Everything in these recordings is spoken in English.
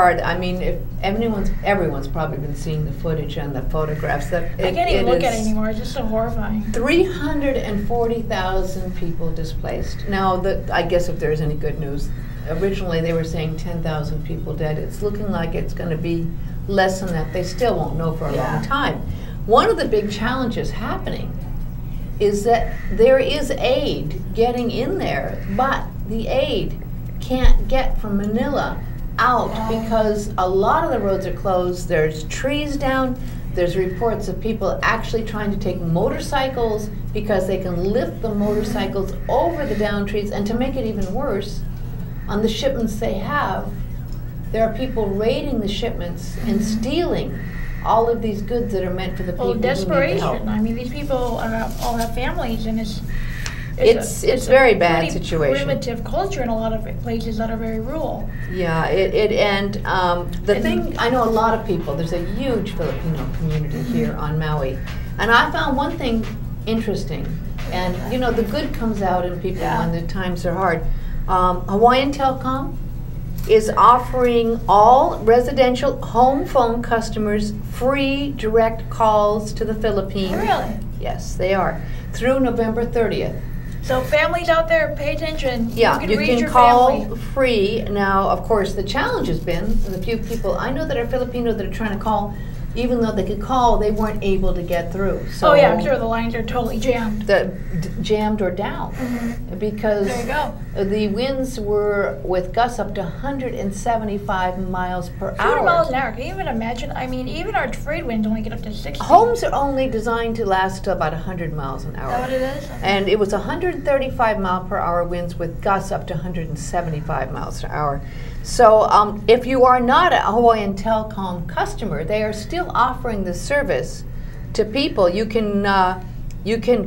hard. I mean, if everyone's probably been seeing the footage and the photographs. That I can't even look at it anymore. It's just so horrifying. 340,000 people displaced. Now, I guess if there's any good news, originally they were saying 10,000 people dead. It's looking like it's going to be less than that. They still won't know for a long time. One of the big challenges happening is that there is aid getting in there, but the aid can't get from Manila out because a lot of the roads are closed. There's trees down. There's reports of people actually trying to take motorcycles because they can lift the motorcycles over the downed trees. And to make it even worse, on the shipments they have, there are people raiding the shipments and stealing all of these goods that are meant for the people who need desperation. the help. I mean, these people all have families, and it's a very bad situation. Primitive culture in a lot of places that are very rural. Yeah, the thing, I know a lot of people, there's a huge Filipino community here on Maui, and I found one thing interesting, and you know, the good comes out in people when the times are hard. Hawaiian Telecom is offering all residential home phone customers free direct calls to the Philippines. Really? Yes, they are, through November 30th. So families out there, pay attention. Yeah, you can call family. free. Now, of course, the challenge has been the few people I know that are Filipino that are trying to call, even though they could call, they weren't able to get through. So I'm sure the lines are totally jammed. Jammed or down, because there you go. The winds were with gusts up to 175 miles per hour. 200 miles an hour. Can you even imagine? I mean, even our trade winds only get up to 60. Homes are only designed to last to about 100 miles an hour. Is that what it is? Okay. And it was 135 mile per hour winds with gusts up to 175 miles per hour. So if you are not a Hawaiian Telecom customer, they are still offering the service to people. You can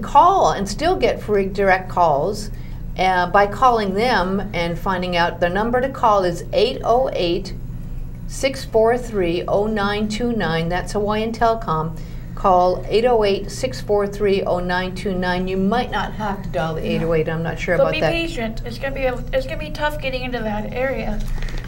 call and still get free direct calls by calling them and finding out. The number to call is 808-643-0929. That's Hawaiian Telecom. Call 808-643-0929. You might not have to dial the 808. I'm not sure about that. But be patient. It's gonna be tough getting into that area.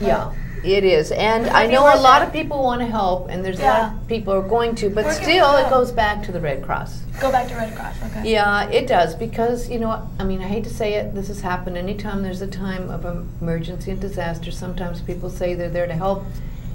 Yeah, it is. And I know a lot of people want to help, and there's a lot of people who are going to, but still it goes back to the Red Cross. Go back to Red Cross, okay. Yeah, it does, because, you know, I mean, I hate to say it, this has happened anytime there's a time of emergency and disaster. Sometimes people say they're there to help,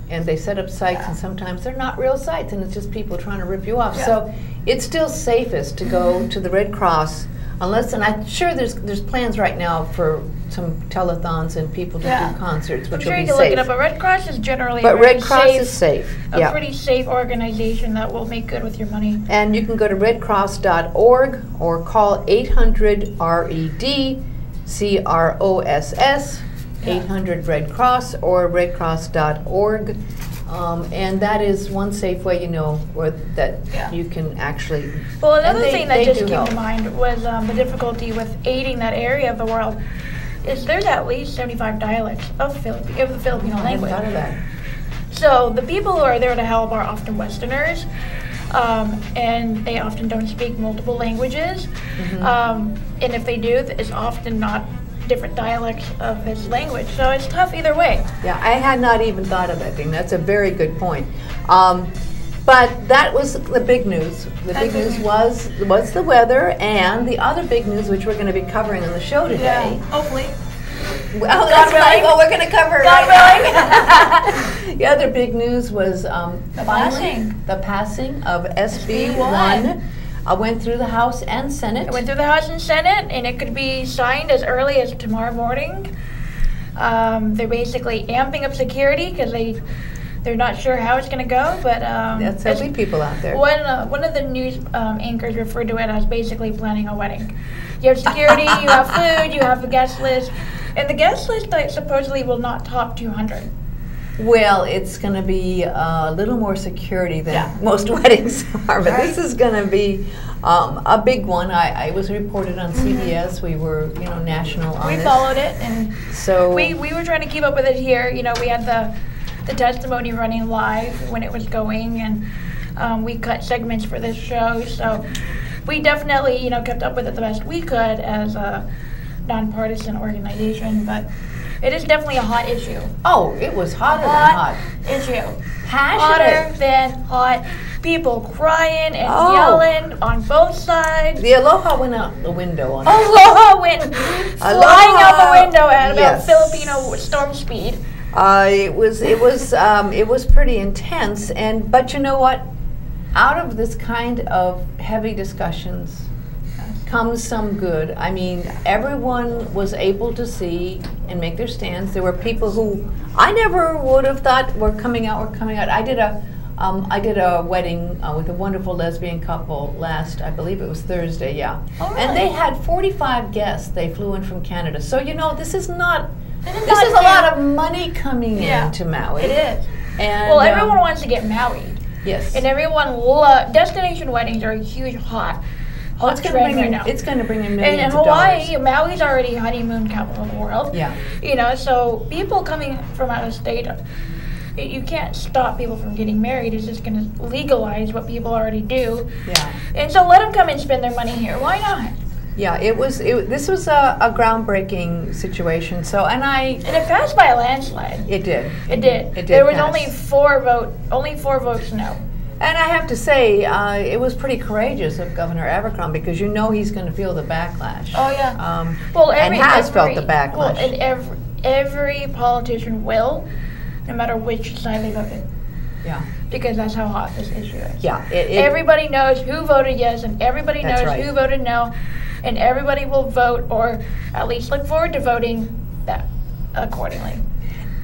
and they set up sites, and sometimes they're not real sites, and it's just people trying to rip you off. So it's still safest to go to the Red Cross, unless, and I'm sure there's plans right now for some telethons and people to do concerts, which will be safe. I'm sure you can look it up, but Red Cross is generally Red Cross is safe. A pretty safe organization that will make good with your money. And you can go to redcross.org or call 800-RED-CROSS, 800 Red Cross, or redcross.org. And that is one safe way, you know, that you can actually. Well, another thing that just came to mind was the difficulty with aiding that area of the world. Is there's at least 75 dialects of the Filipino language. I haven't thought of that. So the people who are there to help are often Westerners, and they often don't speak multiple languages. And if they do, it's often not different dialects of his language. So it's tough either way. Yeah, I had not even thought of that thing. That's a very good point. But that was the big news. The big news was the weather, and the other big news, which we're going to be covering on the show today. Hopefully. Well, that's right. Well, we're going to cover it right now. The other big news was the passing of SB 1. I went through the House and Senate. It went through the House and Senate, and it could be signed as early as tomorrow morning. They're basically amping up security because they're not sure how it's going to go, but that's every people out there. One of the news anchors referred to it as basically planning a wedding. You have security, you have food, you have a guest list, and the guest list supposedly will not top 200. Well, it's going to be a little more security than most weddings are, but this is going to be a big one. I was reported on CBS. We were, national on this. We followed it, and so we were trying to keep up with it here. You know, we had the testimony running live when it was going, and we cut segments for this show. So we definitely, kept up with it the best we could as a nonpartisan organization, but It is definitely a hot issue. Oh, it was hotter than hot. Issue. Passionate. Hotter than hot. People crying and yelling on both sides. The Aloha went out the window on Aloha went flying out the window at about Filipino storm speed. It was pretty intense, but you know what? Out of this kind of heavy discussions comes some good. I mean, everyone was able to see and make their stands. There were people who I never would have thought were coming out. I did a wedding with a wonderful lesbian couple I believe it was Thursday, yeah. Oh, really? And they had 45 guests. They flew in from Canada. So, you know, this is a lot of money coming in to Maui. It is. And, well, everyone wants to get Maui. Yes. And everyone destination weddings are a huge hot trend right now. It's going to bring in millions of dollars. Hawaii, Maui's already honeymoon capital of the world. Yeah. You know, so people coming from out of state, you can't stop people from getting married. It's just going to legalize what people already do. Yeah. And so let them come and spend their money here. Why not? Yeah, this was a groundbreaking situation. So, and it passed by a landslide. It did. It did. There was only four votes no. And I have to say, it was pretty courageous of Governor Abercrombie, because you know he's going to feel the backlash. Oh yeah. Felt the backlash. Well, and every politician will, no matter which side they voted. Yeah. Because that's how hot this issue is. Yeah. Everybody knows who voted yes, and everybody knows who voted no, and everybody will vote, or at least look forward to voting that accordingly.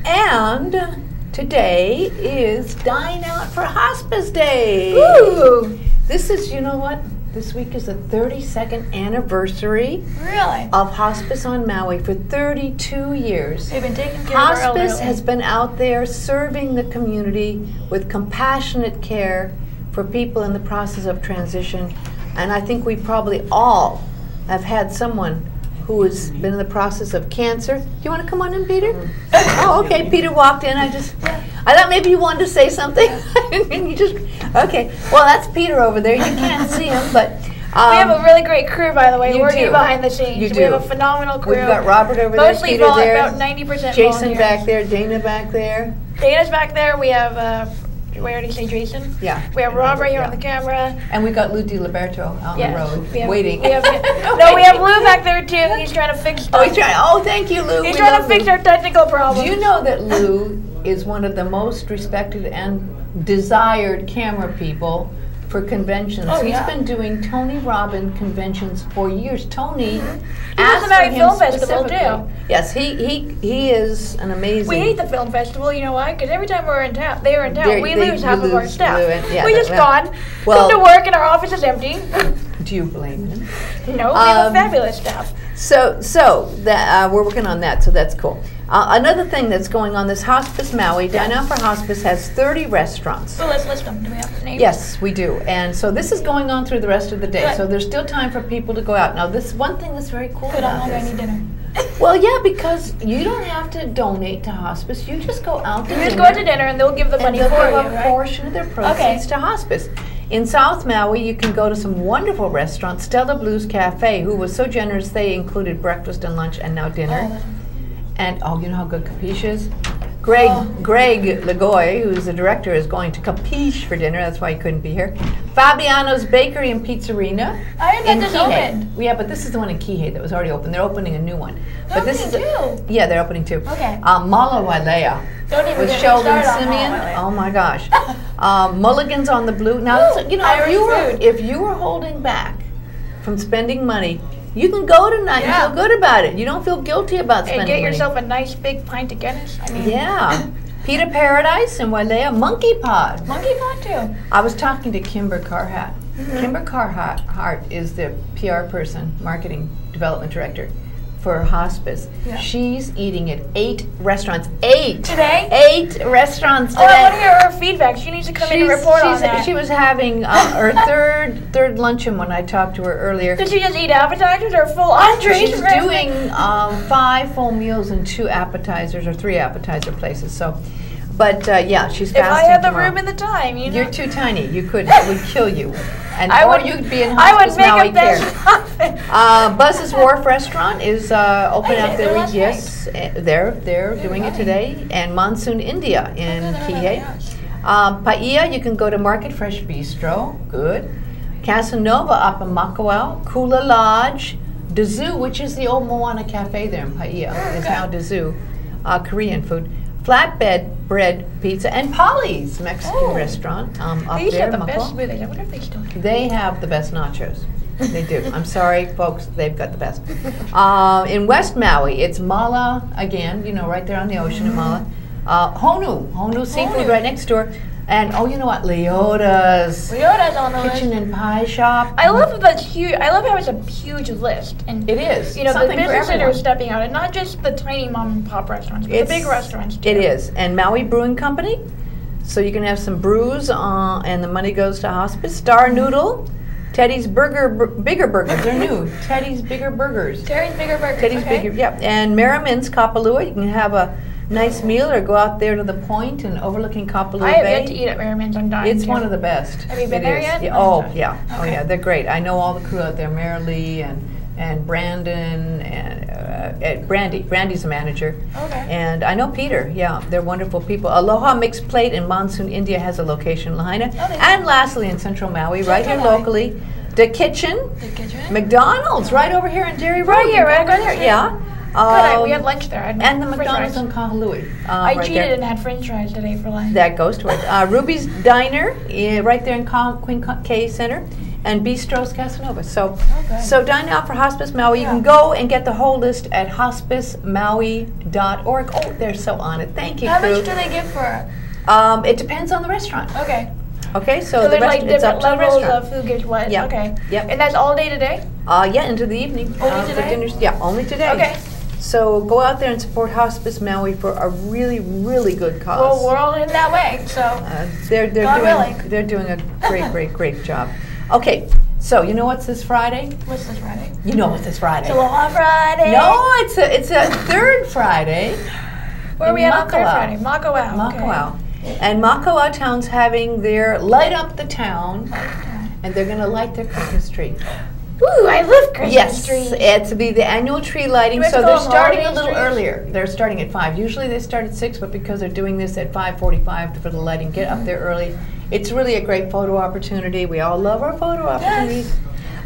And today is Dine Out for Hospice Day. Ooh! This is, you know what? This week is the 32nd anniversary of hospice on Maui. For 32 years. They've been taking care of our elderly. Hospice has been out there serving the community with compassionate care for people in the process of transition. And I think we probably all have had someone who has been in the process of cancer. Do you want to come on in, Peter? Oh, okay. Peter walked in. I thought maybe you wanted to say something. And you just, okay. Well, that's Peter over there. You can't see him, but. We have a really great crew, by the way, working behind the scenes. We have a phenomenal crew. We've got Robert over there, Peter there. About 90% Jason back there, Dana back there. Dana's back there. We have, where did you say Jason? Yeah. We have Rob right here on the camera. And we got Lou DiLiberto on the road, waiting. We have Lou back there too. He's trying to fix stuff. Thank you, Lou. He's trying to fix our technical problems. Do you know that Lou is one of the most respected and desired camera people for conventions? He's been doing Tony Robbins conventions for years. Tony asked for him Film Festival too. Yes, he is an amazing. We hate the film festival. You know why? Because every time they are in town, we lose half of our staff. We just gone. Come to work and our office is empty. Do you blame him? No, we have a fabulous staff. So that we're working on that. So that's cool. Another thing that's going on, this Hospice Maui, Dine Out for Hospice, has 30 restaurants. So let's list them. Do we have the names? Yes, we do. And so this is going on through the rest of the day. Good. So there's still time for people to go out. Now, this one thing that's very cool about this. I need dinner. Well, yeah, because you don't have to donate to hospice. You just go out to dinner. You just go out to dinner and they'll give the money for you, right? They'll give a portion of their proceeds to hospice. In South Maui, you can go to some wonderful restaurants. Stella Blues Cafe, who was so generous, they included breakfast and lunch and now dinner. And you know how good Capiche is? Greg Lagoy, who's the director, is going to Capiche for dinner. That's why he couldn't be here. Fabiano's Bakery and Pizzerina. I heard that just opened. Yeah, but this is the one in Kihei that was already open. They're opening a new one. They're opening two? Yeah, they're opening two. Okay. Mala Wailea. Don't even with get Sheldon me started Simeon. On Oh my gosh. Mulligan's on the Blue. Now, you know, if you were holding back from spending money, you can go tonight and feel good about it. You don't feel guilty about spending money. And get yourself a nice big pint of Guinness. I mean. Yeah. Pita Paradise and Wailea. Monkey Pod. Monkey Pod too. I was talking to Kimber Carhart. Kimber Carhart is the PR person, marketing development director for hospice. Yeah. She's eating at 8 restaurants. 8! Today? 8 restaurants today. Oh, I want to hear her feedback. She needs to come in and report on that. She was having her third luncheon when I talked to her earlier. Did she just eat appetizers or full entrees? She's doing 5 full meals and 2 appetizers or 3 appetizer places. So, But yeah, she's If I fasting had the tomorrow. room and the time, you know. You're too tiny. You could. It would kill you. And I or would, you'd be in I hospice would make Maui a care. bed happen. Buzz's Wharf Restaurant is open I up did it there. last Yes, they're doing it today. And Monsoon India in Kihei. Paia, you can go to Market Fresh Bistro. Good. Casanova up in Makawao. Kula Lodge. Dazoo, which is the old Moana Cafe there in Paia, is now Dazoo. Korean food. Flatbed bread pizza and Polly's Mexican restaurant up They used to there have in the best Makawao. smoothies. I wonder if they still do. They have the best nachos. They do. I'm sorry, folks, they've got the best. In West Maui, it's Mala again, you know, right there on the ocean in Mala. Honu Seafood right next door. And oh, you know what? Leota's on the Kitchen list. and Pie Shop. I love that that's huge. I love how it's a huge list, and It is. you know, the Something for businesses everyone. are stepping out, and not just the tiny mom and pop restaurants, but the big restaurants too. It is. And Maui Brewing Company. So you can have some brews, and the money goes to hospice. Star Noodle. Teddy's Bigger Burgers. They're new. Teddy's Bigger Burgers. Terry's Bigger Burgers. Teddy's okay. Bigger, yep. And Merriman's Kapalua. You can have a nice meal or go out there to the point and overlooking Kapalua I have Bay. yet to eat at Merriman's. I'm dying. It's to. one of the best. Have you been It there is. yet? Yeah. Oh, Oh, gosh. yeah. Oh, Okay. yeah. They're great. I know all the crew out there. Marilee and Brandon and Brandy. Brandy's the manager. Okay. And I know Peter. Yeah, they're wonderful people. Aloha Mixed Plate in Monsoon, India has a location in Lahaina. Oh, they do. And lastly, in Central Maui, right here Maui. locally, The Kitchen. The kitchen. McDonald's right over here in Jerry Road. Right here, You right can go across the there. street. Yeah. We had lunch there. I had And the french McDonald's fries. on Kahalui. I right cheated there. and had french fries today for lunch. That goes towards Ruby's Diner, right there in Queen K Center, and Bistro's Casanova. So, Okay. so dine out for Hospice Maui. You can go and get the whole list at hospicemaui.org. Oh, they're so on it. Thank you, How crew. much do they give for it? It depends on the restaurant. Okay. Okay, so, So the there's rest, like it's up different to the levels restaurant. of who gives what. Yep. Okay. Yep. And that's all day today? Yeah, into the evening. Only for today? dinners. Yeah, only today. Okay. So go out there and support Hospice Maui for a really, really good cause. Well, we're all in that way, so. They're God willing. doing a great job. Okay, so you know what's this Friday? What's this Friday? You know what's this Friday? It's Aloha Friday. No, it's a third Friday. Where are we in at on third Makawao. Friday? Makawao. Okay. Makawao. And Makawao Town's having their light up the town, and they're going to light their Christmas tree. Ooh, I love Christmas Yes, trees. it's the annual tree lighting. Do we have So to they're go on starting a holiday little trees? earlier. They're starting at 5. Usually they start at 6, but because they're doing this at 5:45 for the lighting, get up there early. It's really a great photo opportunity. We all love our photo opportunities.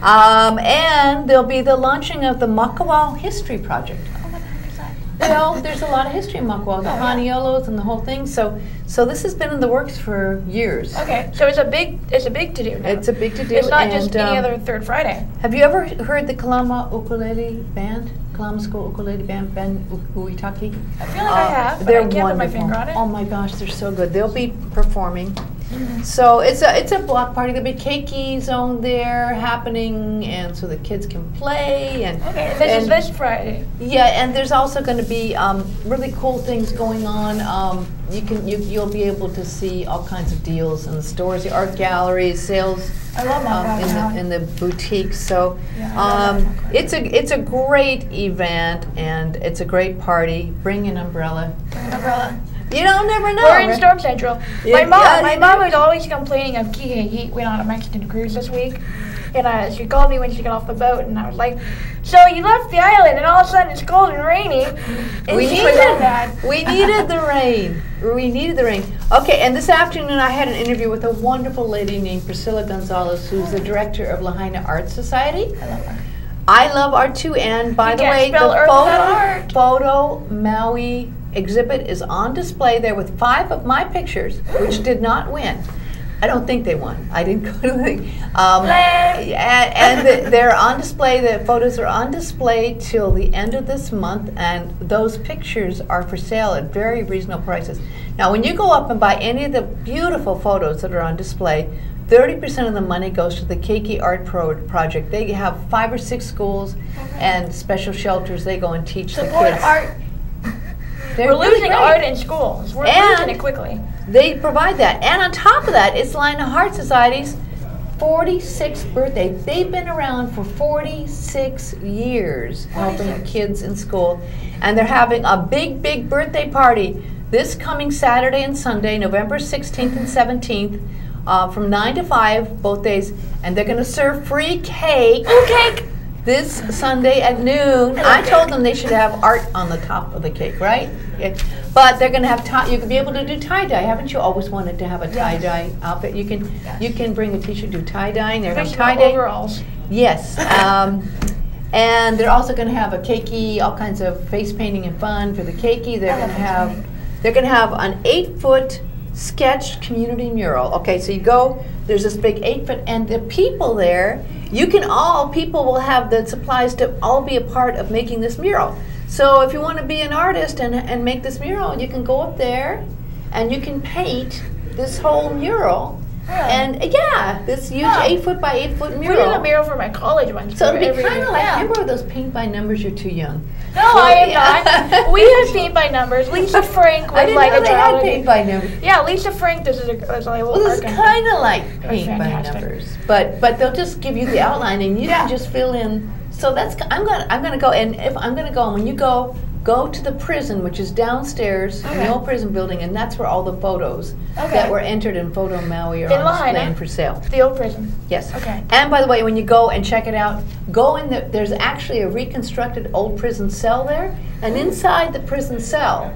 And there'll be the launching of the Makawao History Project. Oh, what the heck is that? Well, there's a lot of history in Makawao, the Haniolos and the whole thing. So this has been in the works for years. Okay, so it's a big to do now. It's a big to do. It's not and, just any other third Friday. Have you ever heard the Kalama Ukulele Band? Kalama School Ukulele Band, Uitaki? I feel like I have, but They're I can't wonderful. put my finger on it. Oh my gosh, they're so good. They'll be performing. So it's a block party. There'll be keiki zone there happening, and so the kids can play. And Okay, this is this Friday. yeah, and there's also going to be really cool things going on. You'll be able to see all kinds of deals in the stores, the art galleries, sales. I love Makawao. In the boutiques. So Yeah, I love Makawao. it's a great event, and it's a great party. Bring an umbrella. Bring an umbrella. You don't never know. We're in right? Storm Central. Yeah, My you mom do. was always complaining of Kihei heat. We went on a Mexican cruise this week, and she called me when she got off the boat, and I was like, "So you left the island, and all of a sudden it's cold and rainy." And We she was so needed mad. we needed the rain. We needed the rain. Okay, and this afternoon I had an interview with a wonderful lady named Priscilla Gonzalez, who's the director of Lahaina Art Society. I love her. I love art too, and by You the can't way, spell the Earth without art. photo Maui exhibit is on display there with 5 of my pictures, which did not win. I don't think they won. I didn't go to the thing. They're on display. The photos are on display till the end of this month, and those pictures are for sale at very reasonable prices. Now, when you go up and buy any of the beautiful photos that are on display, 30% of the money goes to the Keiki Art Project. They have 5 or 6 schools and special shelters. They go and teach the Support kids. art. They're We're really losing great. art in schools. We're And- losing it quickly. They provide that. And on top of that, it's Lahaina Heart Society's 46th birthday. They've been around for 46 years helping 46. kids in school. And they're having a big birthday party this coming Saturday and Sunday, November 16th and 17th, from 9 to 5, both days, and they're going to serve free cake. Ooh, cake! This Sunday at noon. I told them they should have art on the top of the cake, right? Yeah. But they're going to have you can be able to do tie-dye. Haven't you always wanted to have a tie-dye outfit? You can bring a t-shirt, do tie-dyeing. They're going to tie-dye overalls. Yes. And they're also going to have a keiki, all kinds of face painting and fun for the keiki. They're going to have an 8-foot sketched community mural. Okay, so you go, there's this big 8-foot, and the people there, people will have the supplies to all be a part of making this mural. So if you want to be an artist and make this mural, you can go up there and you can paint this whole mural. And yeah, this huge 8-foot by 8-foot mural. We did a mural for my college once. So it'd be kind of like, remember those paint by numbers? You're too young. No, I am not. We had paint by numbers. Lisa Frank was like a child. Paint by numbers. Yeah, Lisa Frank. This is a little. Well, it's kind of like paint by numbers, but they'll just give you the outline and you can just fill in. So that's I'm gonna go, and if I'm gonna go, and when you go to the prison, which is downstairs in the old prison building, and that's where all the photos that were entered in Photo Maui are on display and for sale. The old prison. Yes. Okay. And by the way, when you go and check it out, go in there's actually a reconstructed old prison cell there, and inside the prison cell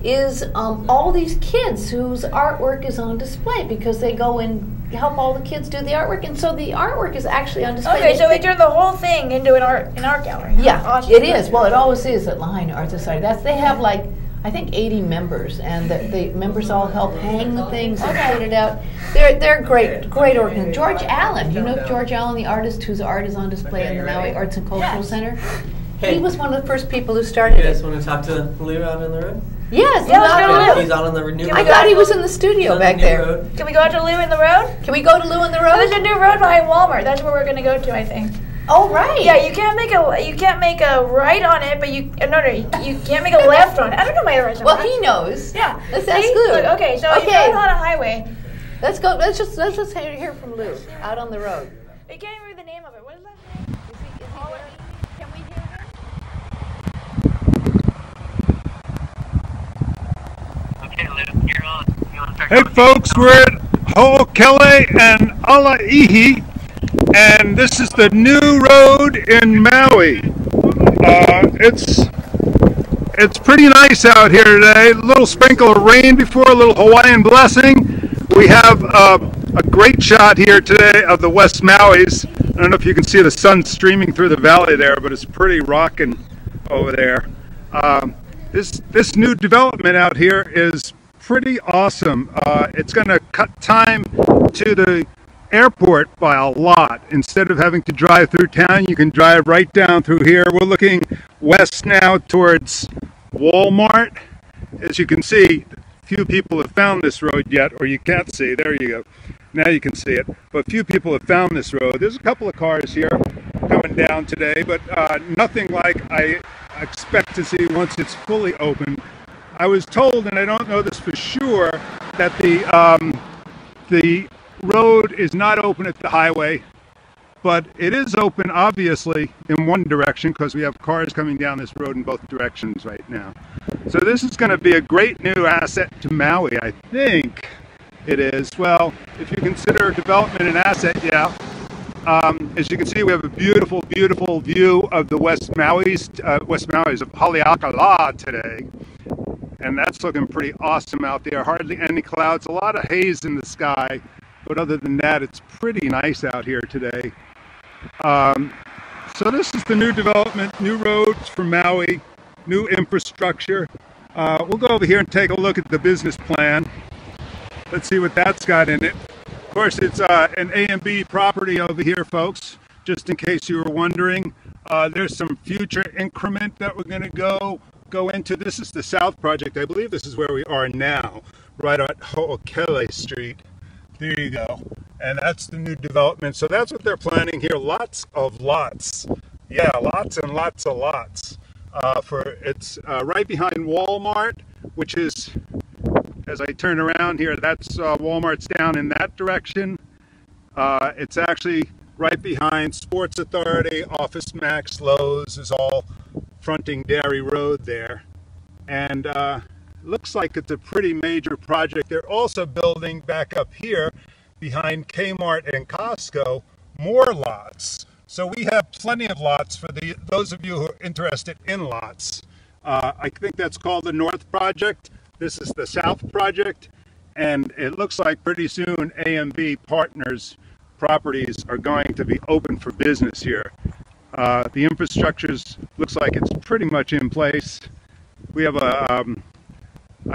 is all these kids whose artwork is on display because they go and help all the kids do the artwork, and so the artwork is actually on display. Okay, so they turned the whole thing into an art gallery. Yeah, awesome. It is. Well, it always is at Lahaina Art Society. They have like I think 80 members, and the members all help hang the things and put it out. They're great organization. George Allen, you know George Allen, the artist whose art is on display in the Maui Arts and Cultural Center. Hey. He was one of the first people who started it. You guys it. want to talk to Lou out on the road? Yes, He's out on the new road. I thought he was in the studio back there. Can we go out to Lou in the road? Can we go to Lou in the road? There's a new road behind Walmart. That's where we're going to go to, I think. Oh right. Yeah, you can't make a right on it, but you can't make a left on it. I don't know my direction. Well, he knows. Yeah. Let's ask Lou. Look, okay, so you go on a highway. Let's go. Let's just hear from Lou out on the road. I can't remember the name of it. What is that name? Can we hear him? Okay, Lou, you're on. You want to start Hey folks, we're at Haleakala and Alaihi, and this is the new road in Maui. It's pretty nice out here today. A little sprinkle of rain before, a little Hawaiian blessing. We have a great shot here today of the West Maui's. I don't know if you can see the sun streaming through the valley there, but it's pretty rocking over there. This new development out here is pretty awesome. It's going to cut time to the airport by a lot. Instead of having to drive through town, you can drive right down through here. We're looking west now towards Walmart. As you can see, few people have found this road yet, or you can't see. There you go. Now you can see it. But few people have found this road. There's a couple of cars here coming down today, but nothing like I expect to see once it's fully open. I was told, and I don't know this for sure, that the road is not open at the highway, but it is open obviously in one direction because we have cars coming down this road in both directions right now. So this is going to be a great new asset to Maui, I think it is. Well, if you consider development an asset, yeah. As you can see, we have a beautiful, beautiful view of the West Maui's of Haleakala today. And that's looking pretty awesome out there. Hardly any clouds, a lot of haze in the sky. But other than that, it's pretty nice out here today. So this is the new development, new roads for Maui, new infrastructure. We'll go over here and take a look at the business plan. Let's see what that's got in it. Of course, it's an A and B property over here, folks, just in case you were wondering. There's some future increment that we're going to go into. This is the South Project. I believe this is where we are now, right at Ho'okele Street. There you go. And that's the new development. So that's what they're planning here. Lots of lots. Yeah, lots and lots of lots. It's right behind Walmart, which is, as I turn around here, that's Walmart's down in that direction. It's actually right behind Sports Authority, Office Max, Lowe's is all fronting Dairy Road there. And looks like it's a pretty major project. They're also building back up here behind Kmart and Costco more lots. So we have plenty of lots for those of you who are interested in lots. I think that's called the North Project. This is the South Project, and it looks like pretty soon A and B Partners properties are going to be open for business here. The infrastructure looks like it's pretty much in place. We have a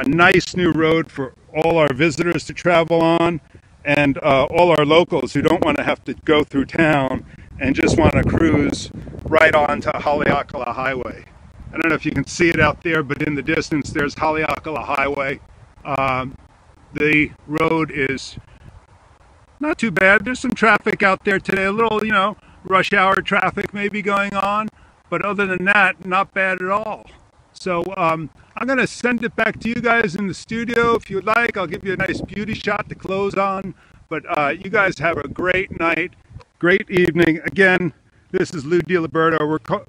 nice new road for all our visitors to travel on, and all our locals who don't want to have to go through town and just want to cruise right on to Haleakala Highway. I don't know if you can see it out there, but in the distance there's Haleakala Highway. The road is not too bad. There's some traffic out there today, a little, you know, rush hour traffic maybe going on, but other than that, not bad at all. So I'm going to send it back to you guys in the studio if you'd like. I'll give you a nice beauty shot to close on, but you guys have a great night, great evening. Again, this is Lou DiLiberto.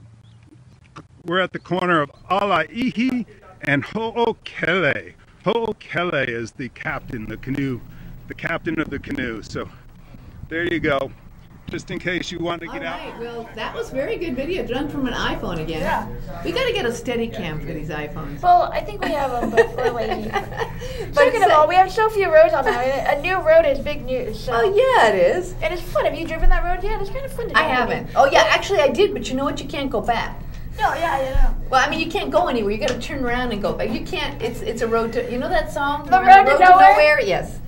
We're at the corner of Alaihi and Ho'okele. Ho'okele is the captain, the captain of the canoe. So there you go. Just in case you want to get out. All right, well, that was very good video done from an iPhone again. Yeah. We got to get a steady cam for these iPhones. Well, I think we have them, but we're lazy. Second of all, we have so few roads on Maui. A new road is big news. So. Oh, yeah, it is. And it's fun. Have you driven that road yet? It's kind of fun to do. I haven't. Oh, yeah, actually I did, but you know what? You can't go back. No, yeah. Well, I mean, you can't go anywhere. You got to turn around and go back. You can't. It's a road to. You know that song? The Road to Nowhere? Yes.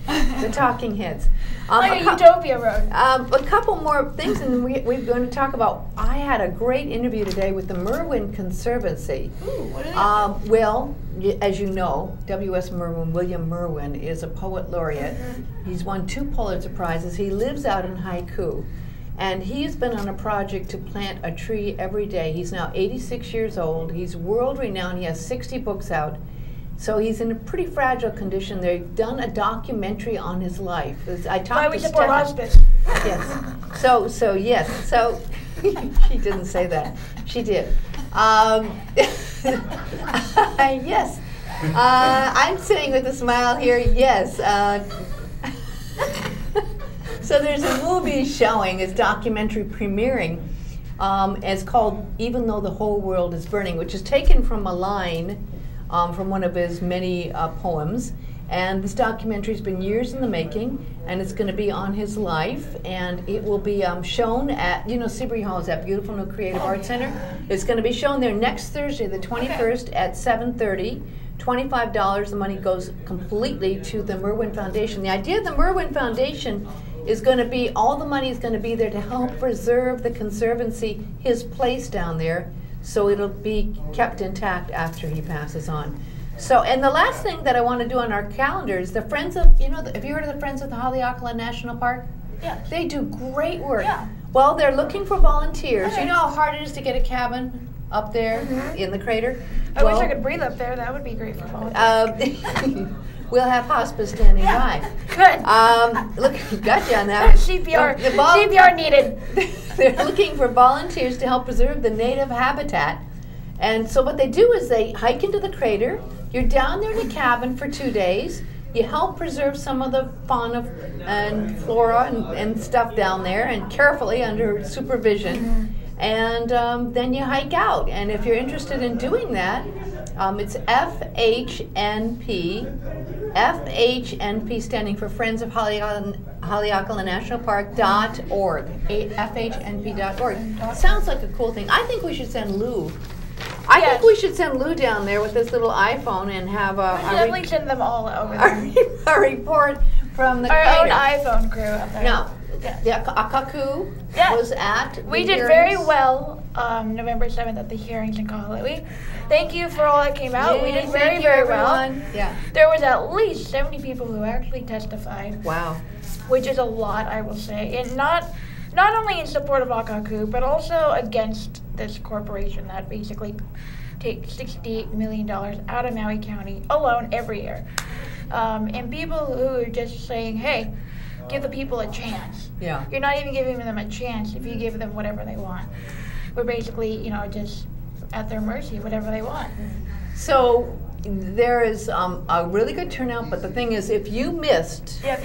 The Talking Heads. Like a Utopia road. A couple more things, and we're going to talk about. I had a great interview today with the Merwin Conservancy. Ooh, what is it? Well, as you know, W.S. Merwin, William Merwin, is a poet laureate. He's won 2 Pulitzer Prizes. He lives out in Haiku. And he's been on a project to plant a tree every day. He's now 86 years old. He's world renowned. He has 60 books out. So he's in a pretty fragile condition. They've done a documentary on his life. I talked Why to we support Stefan. hospice. Yes. So yes. So she didn't say that. She did. Yes. I'm sitting with a smile here. Yes. So there's a movie showing, it's documentary premiering. It's called Even Though the Whole World is Burning, which is taken from a line from one of his many poems. And this documentary's been years in the making, and it's going to be on his life, and it will be shown at, you know, Seabury Hall is that beautiful new Creative Arts Center. It's going to be shown there next Thursday, the 21st at 7:30. $25. The money goes completely to the Merwin Foundation. The idea of the Merwin Foundation is going to be, all the money is going to be there to help preserve the Conservancy, his place down there, so it'll be kept intact after he passes on. So, and the last thing that I want to do on our calendar is the Friends of, you know, have you heard of the Friends of the Haleakala National Park? Yeah. They do great work. Yeah. Well, they're looking for volunteers. You know how hard it is to get a cabin up there in the crater? I wish I could breathe up there. That would be great for volunteers. We'll have hospice standing by. Good. Look, got you on that. CPR. CPR needed. They're looking for volunteers to help preserve the native habitat. And so what they do is they hike into the crater. You're down there in a cabin for 2 days. You help preserve some of the fauna and flora and stuff down there, and carefully under supervision. And then you hike out. And if you're interested in doing that, it's FHNP standing for Friends of Haleakala National Park.org. FHNP.org. Sounds like a cool thing. I think we should send Lou. I think we should send Lou down there with this little iPhone and have definitely send them all over there. a report from the our crater. own iPhone crew up there. No. Yeah, Akaku was at. We did very well November 7th at the hearings in Kahului. Thank you for all that came out. We did very, very well. Yeah. There was at least 70 people who actually testified. Wow. Which is a lot, I will say. And not only in support of Akaku, but also against this corporation that basically takes $68 million out of Maui County alone every year. And people who are just saying, hey, give the people a chance. Yeah. You're not even giving them a chance if you give them whatever they want. We're basically, you know, just at their mercy, whatever they want. So there is a really good turnout, but the thing is, if you missed the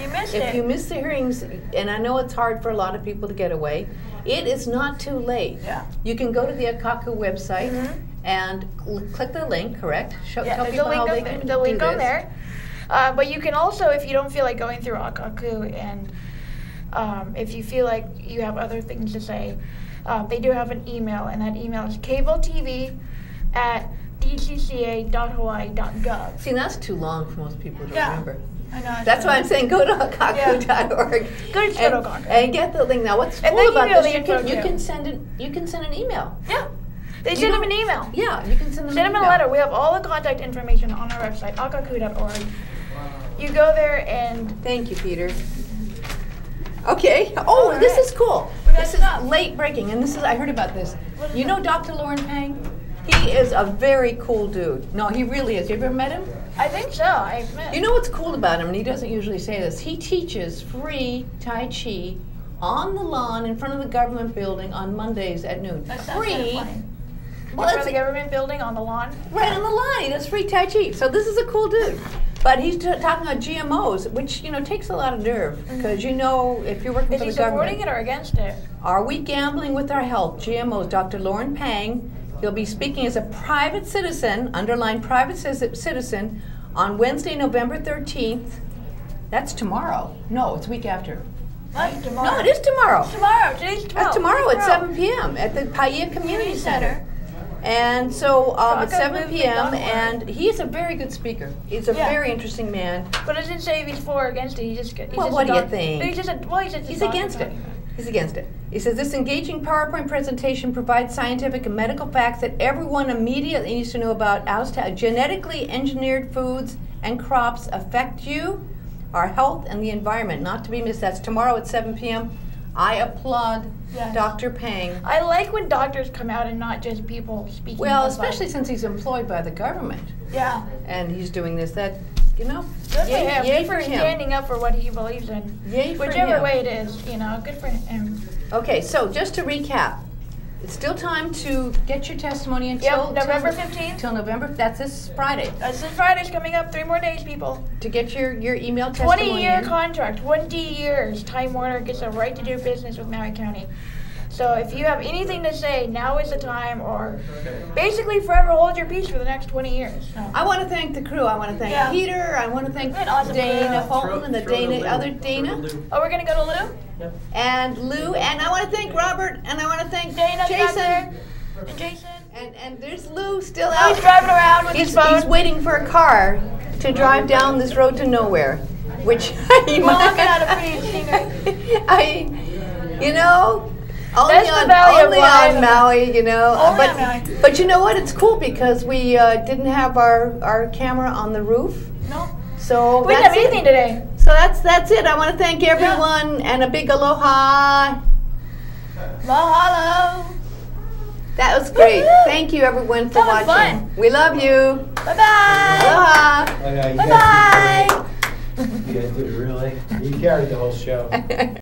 hearings, and I know it's hard for a lot of people to get away, it is not too late. Yeah. You can go to the Akaku website and click the link, correct? Tell people how they can the link do on this. there. But you can also, if you don't feel like going through Akaku, and if you feel like you have other things to say, they do have an email, and that email is cabletv@dcca.hawaii.gov. See, that's too long for most people to remember. I know. That's why I'm saying go to akaku.org Go to Akaku. and get the link. Now, what's And cool then about you know this? the info You too. can send an email. Yeah. They send them an email. Yeah, you can send them Send them a letter. We have all the contact information on our website, akaku.org. You go there and... Thank you, Peter. Okay. Oh, this is cool. This is late breaking, and I heard about this. You know Dr. Lauren Pang? He is a very cool dude. No, he really is. You ever met him? I think so. I've met. You know what's cool about him, and he doesn't usually say this, he teaches free Tai Chi on the lawn in front of the government building on Mondays at noon. That sounds kind of Free. funny. Well, In front of the government building on the lawn. Right on the line. He does free Tai Chi. So this is a cool dude. But he's talking about GMOs, which, takes a lot of nerve. Because, if you're working Is for he the government. supporting it or against it? Are we gambling with our health? GMOs. Dr. Lauren Pang, he'll be speaking as a private citizen, underline private citizen, on Wednesday, November 13th. That's tomorrow. No, it's week after. What? Tomorrow? No, it is tomorrow. Tomorrow. Today's 12. That's tomorrow at 7 p.m. at the Paia Community Center. And so at 7 p.m. and he's a very good speaker. He's a very interesting man. But it doesn't say if he's for or against it. He's just What do you think? He's against it. He's against it. He says this engaging PowerPoint presentation provides scientific and medical facts that everyone immediately needs to know about how genetically engineered foods and crops affect you, our health, and the environment. Not to be missed. That's tomorrow at 7 p.m. I applaud Dr. Pang. I like when doctors come out and not just people speaking. Well, especially since he's employed by the government. Yeah. And he's doing this. Good for him. Yay for him. Standing up for what he believes in. Yay for Whichever him. way it is, good for him. Okay, so just to recap, it's still time to get your testimony until November 15th. Till November. That's this Friday. This Friday's coming up. 3 more days, people. To get your email testimony. 20-year contract. 20 years. Time Warner gets a right to do business with Maui County. So if you have anything to say, now is the time, or basically forever hold your peace for the next 20 years. So. I want to thank the crew. I want to thank Peter. I want to thank Awesome Dana crew. Fulton and the other Dana. Oh, we're going to go to Lou? Yep. And Lou. And I want to thank Robert. And I want to thank Dana, Jason. and Jason. And there's Lou still out. He's driving around with his phone. He's waiting for a car to drive down this road to nowhere, which Looking at a pretty scenery. Only That's the value of life. on Maui, Only on Maui. But you know what? It's cool because we didn't have our camera on the roof. No. So We didn't have anything today. So that's it. I want to thank everyone and a big aloha. Mahalo. That was great. Woo-hoo. Thank you everyone for That was watching. fun. We love you. Bye-bye. Aloha. Bye-bye. You guys did it really. You carried the whole show.